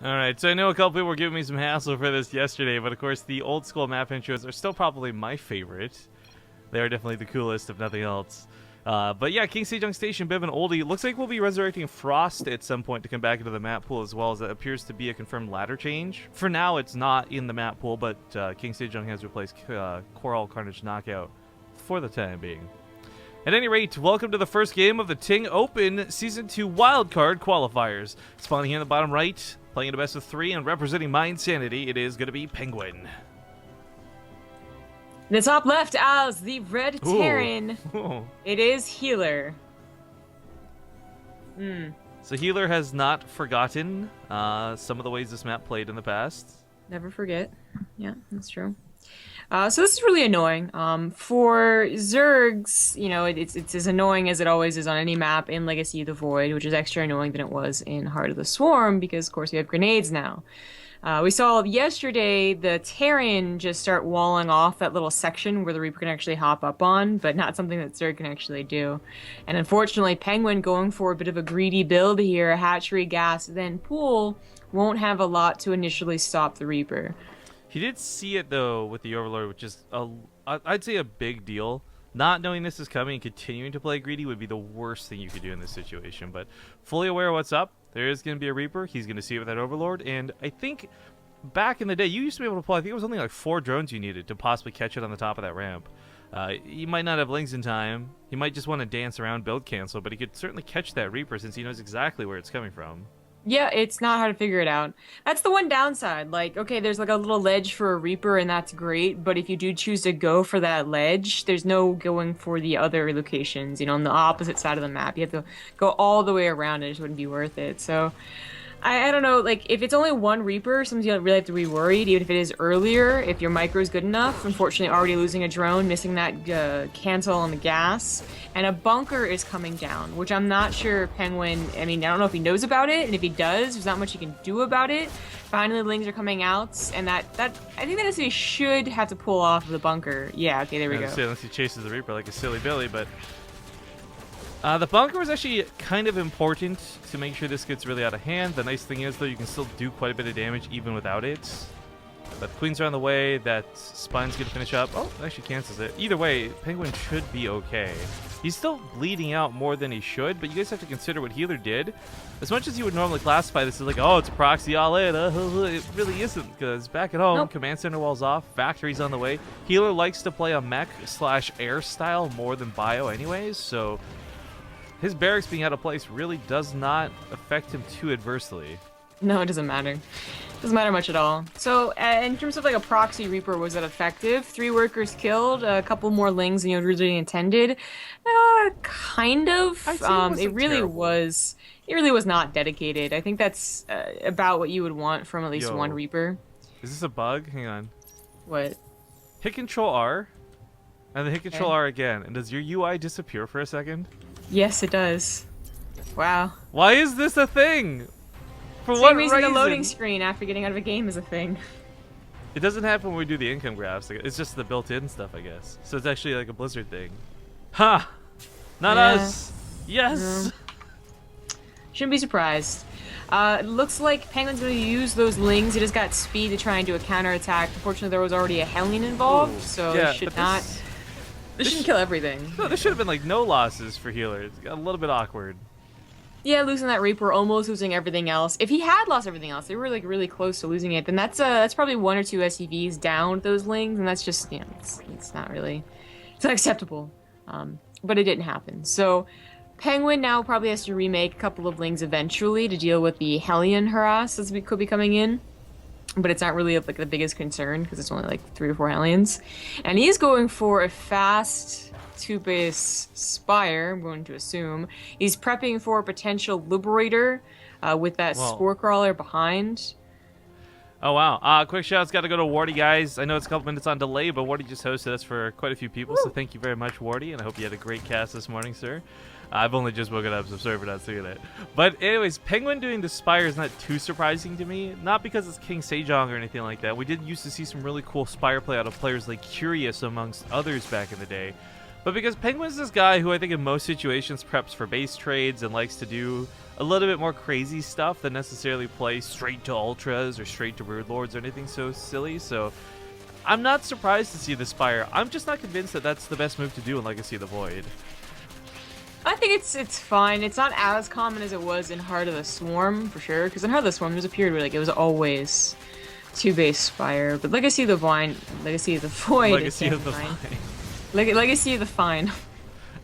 Alright, so I know a couple people were giving me some hassle for this yesterday, but of course the old school map intros are still probably my favorite. They are definitely the coolest, if nothing else. But yeah, King Sejong Station, bit of an oldie. Looks like we'll be resurrecting Frost at some point to come back into the map pool, as well as that appears to be a confirmed ladder change. For now, it's not in the map pool, but King Sejong has replaced Coral Carnage Knockout for the time being. At any rate, welcome to the first game of the TING Open Season 2 Wildcard Qualifiers. Spawning here in the bottom right, playing in a best of 3 and representing my insanity, it is going to be PengWin. In the top left as the red Terran, it is Healer. So Healer has not forgotten some of the ways this map played in the past. Never forget. Yeah, that's true. So this is really annoying. For Zergs, you know, it's as annoying as it always is on any map in Legacy of the Void, which is extra annoying than it was in Heart of the Swarm, because of course we have grenades now. We saw yesterday the Terran just start walling off that little section where the Reaper can actually hop up on, but not something that Zerg can actually do. And unfortunately, PengWin going for a bit of a greedy build here, hatchery, gas, then pool, won't have a lot to initially stop the Reaper. He did see it, though, with the Overlord, which is, I'd say, a big deal. Not knowing this is coming and continuing to play greedy would be the worst thing you could do in this situation. But fully aware of what's up, there is going to be a Reaper. He's going to see it with that Overlord. And I think back in the day, you used to be able to pull, I think it was only like 4 drones you needed to possibly catch it on the top of that ramp. He might not have links in time. He might just want to dance around, build cancel, but he could certainly catch that Reaper since he knows exactly where it's coming from. Yeah, it's not hard to figure it out. That's the one downside. Like, okay, there's like a little ledge for a Reaper, and that's great, but if you do choose to go for that ledge, there's no going for the other locations, you know, on the opposite side of the map. You have to go all the way around, it just wouldn't be worth it. So, I don't know, like, if it's only one Reaper, sometimes you don't really have to be worried, even if it is earlier, if your micro is good enough. Unfortunately, already losing a drone, missing that cancel on the gas, and a bunker is coming down, which I'm not sure PengWin, I mean, I don't know if he knows about it, and if he does, there's not much he can do about it. Finally, the lings are coming out, and I think that he should have to pull off of the bunker. Yeah, okay, there we go. Unless he chases the Reaper like a silly Billy, but... the bunker was actually kind of important to make sure this gets really out of hand. The nice thing is, though, you can still do quite a bit of damage even without it. But Queens are on the way. That Spine's going to finish up. Oh, it actually cancels it. Either way, PengWin should be okay. He's still bleeding out more than he should, but you guys have to consider what Healer did. As much as you would normally classify this as like, oh, it's a proxy all in, it really isn't, because back at home, Command Center wall's off, Factory's on the way. Healer likes to play a mech/air style more than bio anyways, so... his barracks being out of place really does not affect him too adversely. No, it doesn't matter. Doesn't matter much at all. So, in terms of like a proxy Reaper, was it effective? 3 workers killed, a couple more lings than you originally intended. Kind of. It really was not dedicated. I think that's about what you would want from at least one Reaper. Is this a bug? Hang on. What? Hit Control R, and then hit Control R again. And does your UI disappear for a second? Yes, it does. Wow. Why is this a thing? For Same what reason reason? the loading screen after getting out of a game is a thing. It doesn't happen when we do the income graphs. It's just the built-in stuff, I guess. So it's actually like a Blizzard thing. Ha! Not us! Yes! No. Shouldn't be surprised. It looks like PengWin's going to use those lings. He just got speed to try and do a counterattack. Unfortunately, there was already a Hellion involved, so it should not... This shouldn't kill everything. No, this should have been like no losses for Healer. It's got a little bit awkward. Yeah, losing that Reaper, almost losing everything else. If he had lost everything else, they were like really close to losing it, then that's probably 1 or 2 SCVs down with those lings, and that's just, you know, it's not really, it's not acceptable. But it didn't happen. So PengWin now probably has to remake a couple of lings eventually to deal with the Hellion harass that could be coming in. But it's not really like the biggest concern because it's only like 3 or 4 Hellions. And he's going for a fast 2-base Spire, I'm going to assume. He's prepping for a potential Liberator with that Spore Crawler behind. Oh, wow. Quick shout's got to go to Wardy, guys. I know it's a couple minutes on delay, but Wardy just hosted us for quite a few people, so thank you very much, Wardy, and I hope you had a great cast this morning, sir. I've only just woken up, so sorry for not seeing it. But anyways, PengWin doing the Spire is not too surprising to me. Not because it's King Sejong or anything like that. We did used to see some really cool Spire play out of players like Curious amongst others back in the day. But because PengWin's this guy who I think in most situations preps for base trades and likes to do a little bit more crazy stuff than necessarily play straight to ultras or straight to weird lords or anything so silly. So I'm not surprised to see the Spire. I'm just not convinced that that's the best move to do in Legacy of the Void. I think it's fine. It's not as common as it was in Heart of the Swarm, for sure. Because in Heart of the Swarm, there was a period where like it was always 2-base Spire. But Legacy of the Void, Legacy of the Void, Legacy of the Vine. Legacy of the Fine.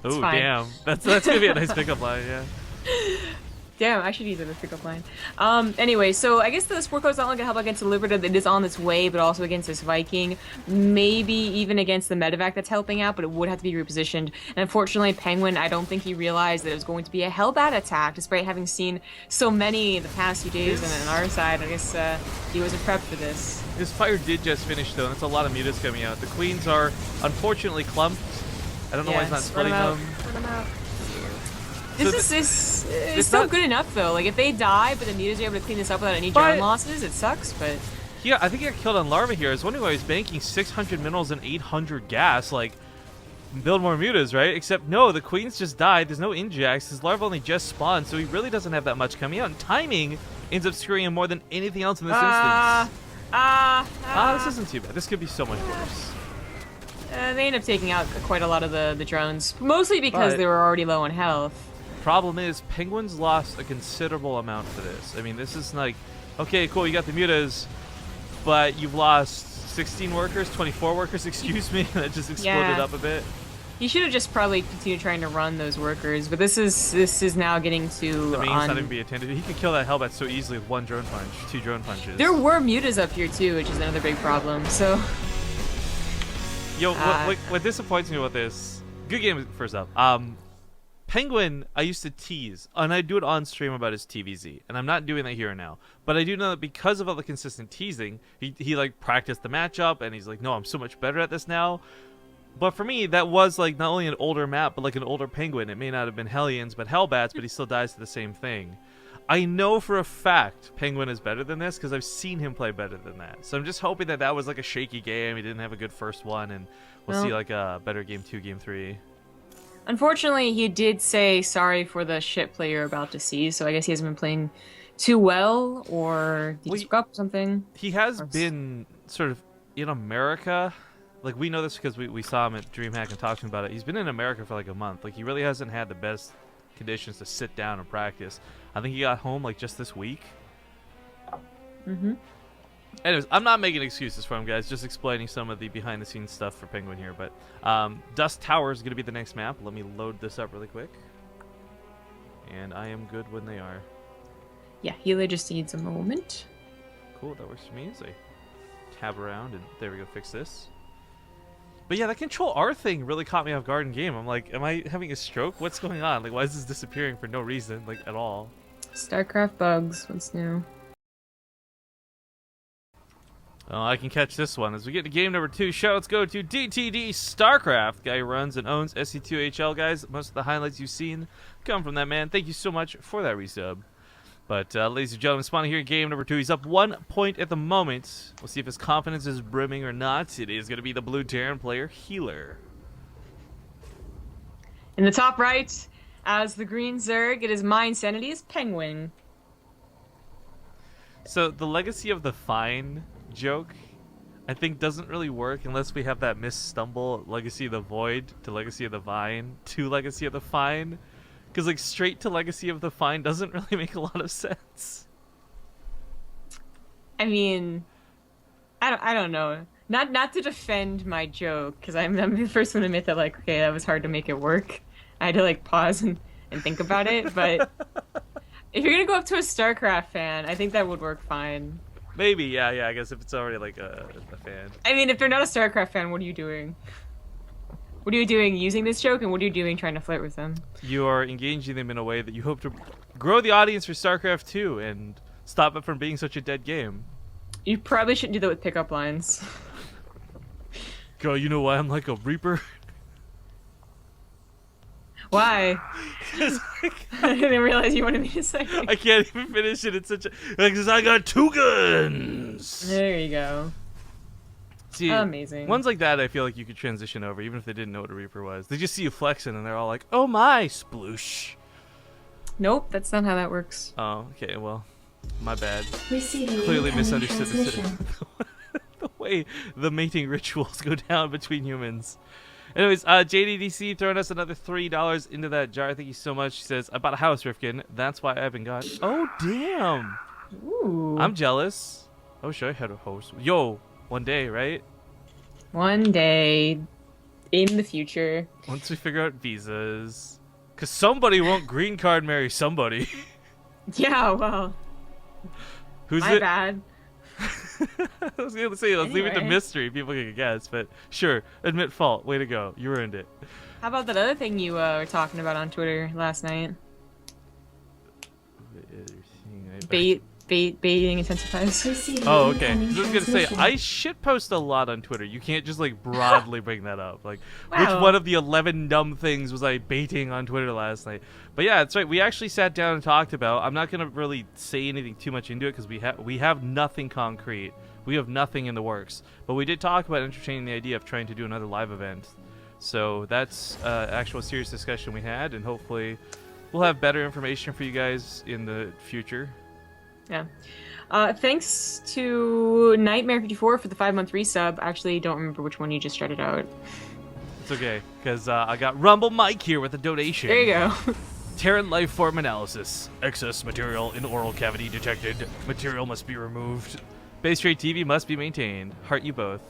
Oh damn, that's gonna be a nice pickup line, yeah. Damn, I should use it as a pickup line. Anyway, so I guess the Sport Code's not only gonna help against the Liberator that is on its way, but also against this Viking. Maybe even against the Medevac that's helping out, but it would have to be repositioned. And unfortunately, PengWin, I don't think he realized that it was going to be a Hellbat attack, despite having seen so many the past few days. And on our side, I guess he wasn't prepped for this. His fire did just finish, though, and that's a lot of mutas coming out. The queens are unfortunately clumped. I don't know why he's not splitting them. This is still good enough, though. Like, if they die, but the mutas are able to clean this up without any drone losses, it sucks, but... Yeah, I think he got killed on Larva here. I was wondering why he's banking 600 minerals and 800 gas. Like, build more mutas, right? Except, no, the queens just died. There's no injects. His Larva only just spawned, so he really doesn't have that much coming out. And timing ends up screwing him more than anything else in this instance. This isn't too bad. This could be so much worse. They end up taking out quite a lot of the drones, mostly because they were already low on health. Problem is, PengWin's lost a considerable amount for this. I mean, this is like, okay, cool, you got the mutas, but you've lost 16 workers, 24 workers, excuse me, that just exploded up a bit. He should have just probably continued trying to run those workers, but this is now getting to... The main's not even be attended. He could kill that Hellbat so easily with one drone punch, 2 drone punches. There were mutas up here too, which is another big problem, so... Yo, what disappoints me about this... Good game first up. PengWin, I used to tease, and I do it on stream about his TvZ, and I'm not doing that here now. But I do know that because of all the consistent teasing, he like practiced the matchup, and he's like, no, I'm so much better at this now. But for me, that was like not only an older map, but like an older PengWin. It may not have been Hellions, but Hellbats, but he still dies to the same thing. I know for a fact PengWin is better than this because I've seen him play better than that. So I'm just hoping that that was like a shaky game. He didn't have a good first one, and we'll see like a better game 2, game 3. Unfortunately, he did say sorry for the shit play you're about to see, so I guess he hasn't been playing too well, or did he screw up something? He has been sort of in America. Like, we know this because we saw him at DreamHack and talked to him about it. He's been in America for like a month. Like, he really hasn't had the best conditions to sit down and practice. I think he got home like just this week. Anyways, I'm not making excuses for him, guys. Just explaining some of the behind-the-scenes stuff for PengWin here. But Dust Tower is going to be the next map. Let me load this up really quick. And I am good when they are. Yeah, Healer just needs a moment. Cool, that works for me. So I tab around, and there we go, fix this. But yeah, that Control R thing really caught me off guard in game. I'm like, am I having a stroke? What's going on? Like, why is this disappearing for no reason, like, at all? StarCraft bugs, what's new? Oh, I can catch this one. As we get to game number 2, shoutouts go to DTD StarCraft. Guy who runs and owns SC2HL, guys. Most of the highlights you've seen come from that man. Thank you so much for that resub. But, ladies and gentlemen, spawning here in game number 2. He's up 1 point at the moment. We'll see if his confidence is brimming or not. It is going to be the blue Terran player, Healer. In the top right, as the green Zerg, it is my insanity is PengWin. So, the Legacy of the Fine joke, I think, doesn't really work unless we have that misstumble Legacy of the Void to Legacy of the Vine to Legacy of the Fine. Because, like, straight to Legacy of the Fine doesn't really make a lot of sense. I mean, I don't know. Not to defend my joke, because I'm the first one to admit that, like, okay, that was hard to make it work. I had to, like, pause and think about it, but if you're gonna go up to a StarCraft fan, I think that would work fine. Maybe, yeah, I guess if it's already, like, a fan. I mean, if they're not a StarCraft fan, what are you doing? What are you doing using this joke, and what are you doing trying to flirt with them? You are engaging them in a way that you hope to grow the audience for StarCraft 2 and stop it from being such a dead game. You probably shouldn't do that with pickup lines. Girl, you know why I'm like a Reaper? Why? I didn't realize you wanted me to say. I can't even finish it. It's such a... Because I got 2 guns! There you go. See, Amazing. ones like that, I feel like you could transition over, even if they didn't know what a Reaper was. They just see you flexing, and they're all like, "Oh my, sploosh." Nope, that's not how that works. Oh, okay, well, my bad. Receiving Clearly incoming misunderstood transmission. the way the mating rituals go down between humans. Anyways, JDDC throwing us another $3 into that jar. Thank you so much. She says, "I bought a house, Rifkin. That's why I haven't got." Oh, damn. Ooh. I'm jealous. I wish I had a host. Yo, one day, right? One day in the future. Once we figure out visas. Because somebody won't green card marry somebody. Yeah, well, Who's my it? bad. I was going to say, let's leave it to Anyway. mystery. People can guess, but sure. Admit fault. Way to go. You earned it. How about that other thing you were talking about on Twitter last night? Baiting intensifies. Receiving Oh, okay. incoming I was gonna say, transmission. I shitpost a lot on Twitter. You can't just like broadly bring that up. Like, which Wow. one of the 11 dumb things was I baiting on Twitter last night? But yeah, that's right. We actually sat down and talked about. I'm not gonna really say anything too much into it because we have nothing concrete. We have nothing in the works. But we did talk about entertaining the idea of trying to do another live event. So that's actual serious discussion we had, and hopefully we'll have better information for you guys in the future. Yeah. Thanks to Nightmare54 for the 5-month resub. Actually, don't remember which one you just started out. It's okay, because I got Rumble Mike here with a donation. There you go. Terran life form analysis. Excess material in oral cavity detected. Material must be removed. BaseTradeTV must be maintained. Heart you both.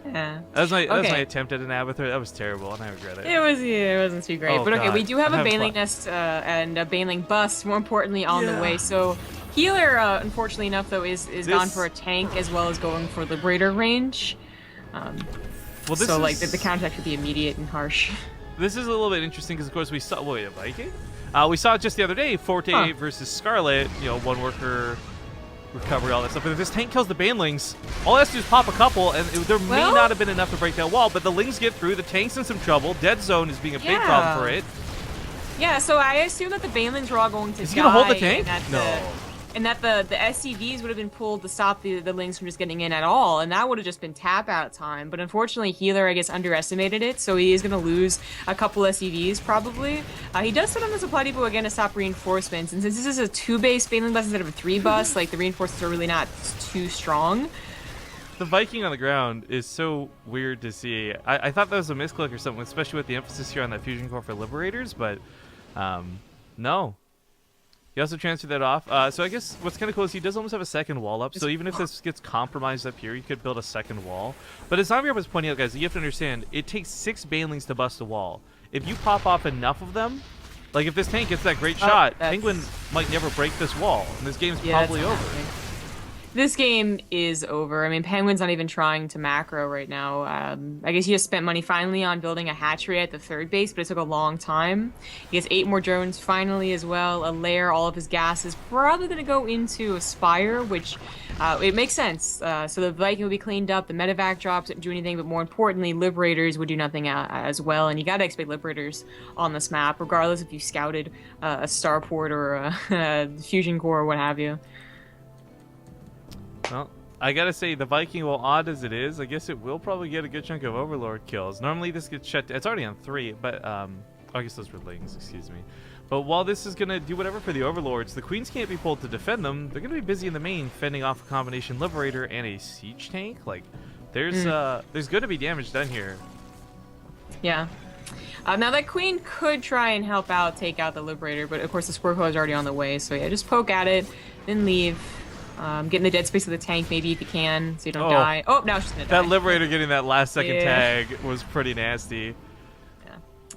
Yeah. That was my Okay. attempt at an avatar. That was terrible, and I regret it. It wasn't too great. Oh, But okay, God. we do have I a have Baneling fun. Nest and a Baneling Bus, more importantly, on the Yeah. way. So Healer, unfortunately enough, though, is gone This- for a tank as well as going for Liberator range. Well, this So, is, like, the counterattack could be immediate and harsh. This is a little bit interesting because, of course, we saw... Wait, a Viking? We saw it just the other day, Forte Huh. versus Scarlet, one worker... recovery, all that stuff. But if this tank kills the banelings, all it has to do is pop a couple, and there may Well- not have been enough to break that wall, but the lings get through, the tank's in some trouble, dead zone is being a big Yeah. problem for it. Yeah, so I assume that the Banelings were all going to Is die. he gonna hold the tank? And that the SCVs would have been pulled to stop the Lings from just getting in at all, and that would have just been tap out time. But unfortunately, Healer, I guess, underestimated it, so he is going to lose a couple SCVs probably. He does sit on the supply depot again to stop reinforcements, and since this is a 2-base Baneling bus instead of a 3-bus, like the reinforcements are really not too strong. The Viking on the ground is so weird to see. I thought that was a misclick or something, especially with the emphasis here on that fusion core for Liberators, but no. He also transferred that off. So I guess what's kind of cool is he does almost have a second wall up. So even if this gets compromised up here, you could build a second wall. But as Zamir was pointing out, guys, you have to understand, it takes 6 Banelings to bust a wall. If you pop off enough of them, like if this tank gets that great shot, that's- PengWin might never break this wall, and this game's Yeah, probably that's over. happening. This game is over. I mean, PengWin's not even trying to macro right now. I guess he just spent money finally on building a hatchery at the 3rd base, but it took a long time. He has 8 more drones finally as well, a lair, all of his gas is probably going to go into a Spire, which it makes sense. So the Viking will be cleaned up, the medevac drops didn't do anything, but more importantly, Liberators would do nothing as well, and you got to expect Liberators on this map, regardless if you scouted a starport or a fusion core or what have you. Well, I gotta say, the Viking, while odd as it is, I guess it will probably get a good chunk of Overlord kills. Normally this gets shut down. It's already on 3, but, I guess those were lings, excuse me. But while this is gonna do whatever for the Overlords, the Queens can't be pulled to defend them. They're gonna be busy in the main, fending off a combination Liberator and a Siege Tank. Like, there's gonna be damage done here. Yeah. Now that Queen could try and help out, take out the Liberator, but of course the Squircle is already on the way, so yeah, just poke at it, then leave. Get in the dead space of the tank, maybe if you can, so you don't die. Oh, now she's gonna die. That Liberator getting that last second Yeah. tag was pretty nasty.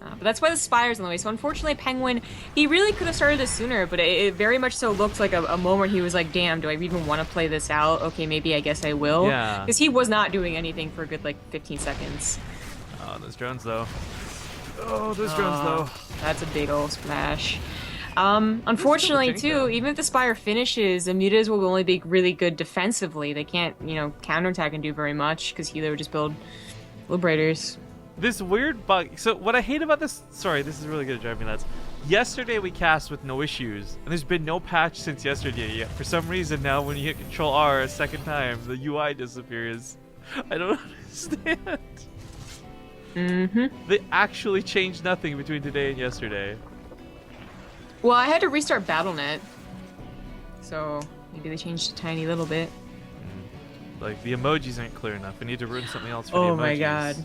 But that's why the Spire's on the way. So unfortunately, PengWin, he really could have started this sooner, but it very much so looked like a moment he was like, damn, do I even want to play this out? Okay, maybe I guess I will. Yeah. Because he was not doing anything for a good, 15 seconds. Oh, those drones, though. Oh, those drones, though. That's a big old splash. Unfortunately, tank, too, though. even if the Spire finishes, the Mutas will only be really good defensively. They can't, counterattack and do very much, because Healer would just build Liberators. This weird bug. So what I hate about this... Sorry, this is really going to drive me nuts. Yesterday we cast with no issues, and there's been no patch since yesterday yet. For some reason now, when you hit Control R a second time, the UI disappears. I don't understand. Mm-hmm. They actually changed nothing between today and yesterday. Well, I had to restart BattleNet, so maybe they changed a tiny little bit. Like, the emojis aren't clear enough. I need to ruin something else for the emojis. Oh my god.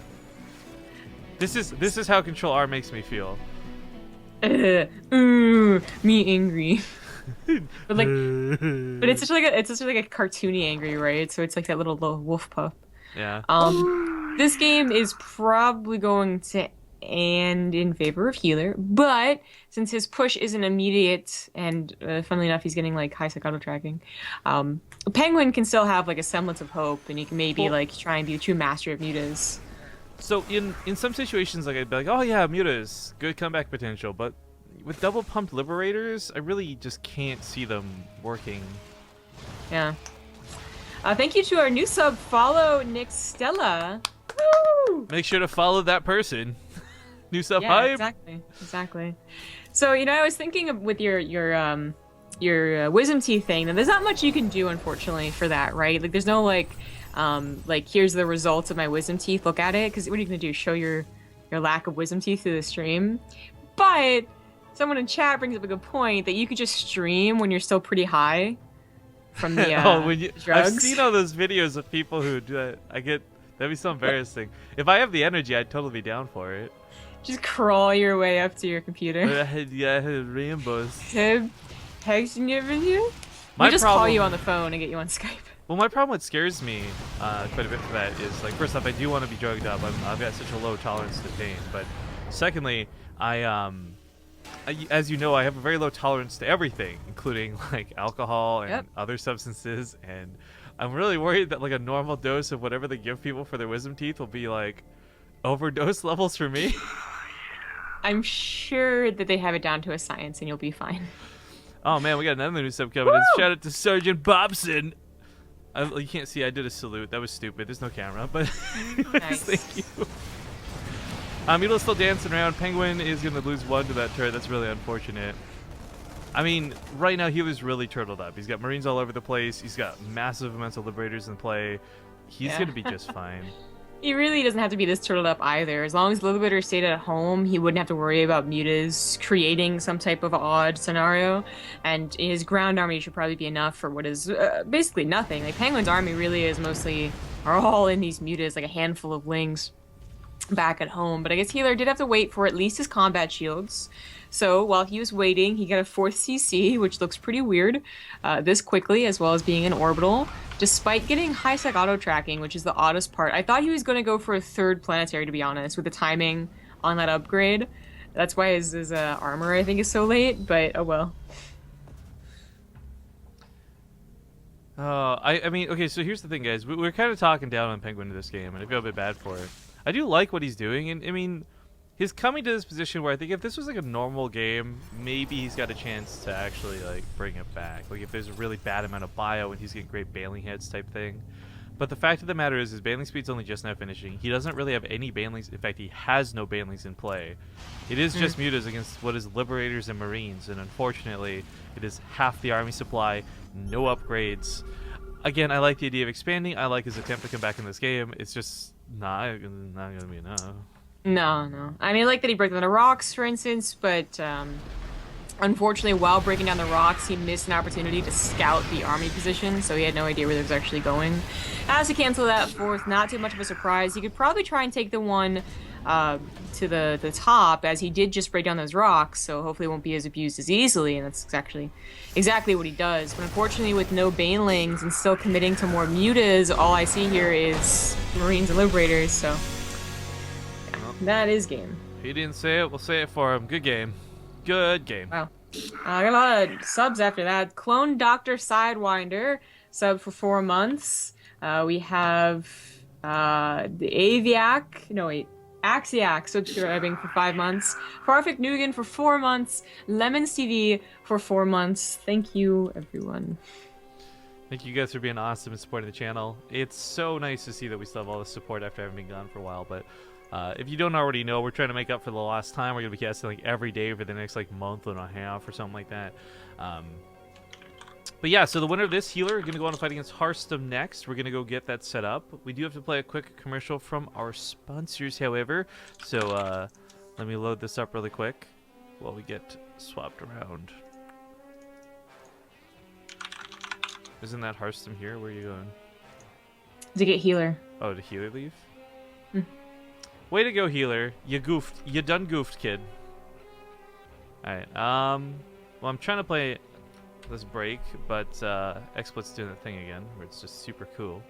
This is how Control R makes me feel. Me angry. but it's such like a cartoony angry, right? So it's like that little wolf pup. Yeah. This game is probably going to end in favor of healer, but since his push isn't immediate, and funnily enough, he's getting like high auto tracking, PengWin can still have like a semblance of hope, and he can maybe like try and be the true master of mutas. So in some situations, like I'd be like, oh yeah, mutas, good comeback potential, but with double pumped liberators, I really just can't see them working. Yeah. Thank you to our new sub, follow Nick Stella. Woo! Make sure to follow that person. New sub Yeah, hype. exactly. So I was thinking with your wisdom teeth thing, that there's not much you can do, unfortunately, for that, right? Like there's no like here's the results of my wisdom teeth. Look at it, because what are you gonna do? Show your lack of wisdom teeth through the stream? But someone in chat brings up a good point that you could just stream when you're still pretty high from the drugs. I've seen all those videos of people who do that. That'd be so embarrassing. If I have the energy, I'd totally be down for it. Just crawl your way up to your computer. I had rainbows. Hex and everything. We just call you on the phone and get you on Skype. Well, my problem, what scares me quite a bit for that is, like, first off, I do want to be drugged up. I've got such a low tolerance to pain. But secondly, as you know, I have a very low tolerance to everything, including like alcohol and other substances. And I'm really worried that like a normal dose of whatever they give people for their wisdom teeth will be like overdose levels for me. I'm sure that they have it down to a science, and you'll be fine. Oh man, we got another new sub coming in. Shout out to Sergeant Bobson. You can't see, I did a salute. That was stupid. There's no camera, but Nice. Thank you. Milo's still dancing around. PengWin is going to lose one to that turret. That's really unfortunate. I mean, right now he was really turtled up. He's got Marines all over the place. He's got massive amounts of Liberators in play. He's going to be just fine. He really doesn't have to be this turtled up either. As long as the Liberator stayed at home, he wouldn't have to worry about mutas creating some type of odd scenario. And his ground army should probably be enough for what is basically nothing. Like, PengWin's army really is are all in these mutas, like a handful of wings back at home. But I guess Healer did have to wait for at least his combat shields. So while he was waiting, he got a 4th CC, which looks pretty weird this quickly, as well as being an orbital. Despite getting high-sec auto-tracking, which is the oddest part. I thought he was going to go for a 3rd planetary, to be honest, with the timing on that upgrade. That's why his armor, I think, is so late, but oh well. I mean, okay, so here's the thing, guys. We're kind of talking down on PengWin in this game, and I feel a bit bad for it. I do like what he's doing, and I mean, he's coming to this position where I think if this was like a normal game, maybe he's got a chance to actually like bring it back. Like if there's a really bad amount of bio and he's getting great bailing heads type thing. But the fact of the matter is his bailing speed's only just now finishing. He doesn't really have any bailings. In fact, he has no bailings in play. It is just mutas against what is Liberators and Marines, and unfortunately, it is half the army supply, no upgrades. Again, I like the idea of expanding. I like his attempt to come back in this game. It's just not gonna be enough. No. I mean, I like that he broke down the rocks, for instance, but unfortunately, while breaking down the rocks, he missed an opportunity to scout the army position, so he had no idea where it was actually going. As to cancel that 4th, not too much of a surprise. He could probably try and take the one to the top, as he did just break down those rocks, so hopefully it won't be as abused as easily, and that's exactly what he does. But unfortunately, with no banelings and still committing to more mutas, all I see here is Marines and Liberators, so that is game. He didn't say it, we'll say it for him. Good game. Good game. Wow. I got a lot of subs after that. Clone Dr. Sidewinder, sub for 4 months. We have the Axiac subscribing for 5 months. Farfik Nugan for 4 months. Lemons TV for 4 months. Thank you, everyone. Thank you guys for being awesome and supporting the channel. It's so nice to see that we still have all this support after having been gone for a while, but if you don't already know, we're trying to make up for the last time. We're going to be casting like every day for the next like month and a half or something like that. But yeah, so the winner of this healer are going to go on to fight against Hearthstone next. We're going to go get that set up. We do have to play a quick commercial from our sponsors, however. So let me load this up really quick while we get swapped around. Isn't that Hearthstone here? Where are you going? To get healer. Oh, did healer leave? Hmm. Way to go, healer. You goofed. You done goofed, kid. Alright, well, I'm trying to play this break, but XSplit's doing the thing again, where it's just super cool.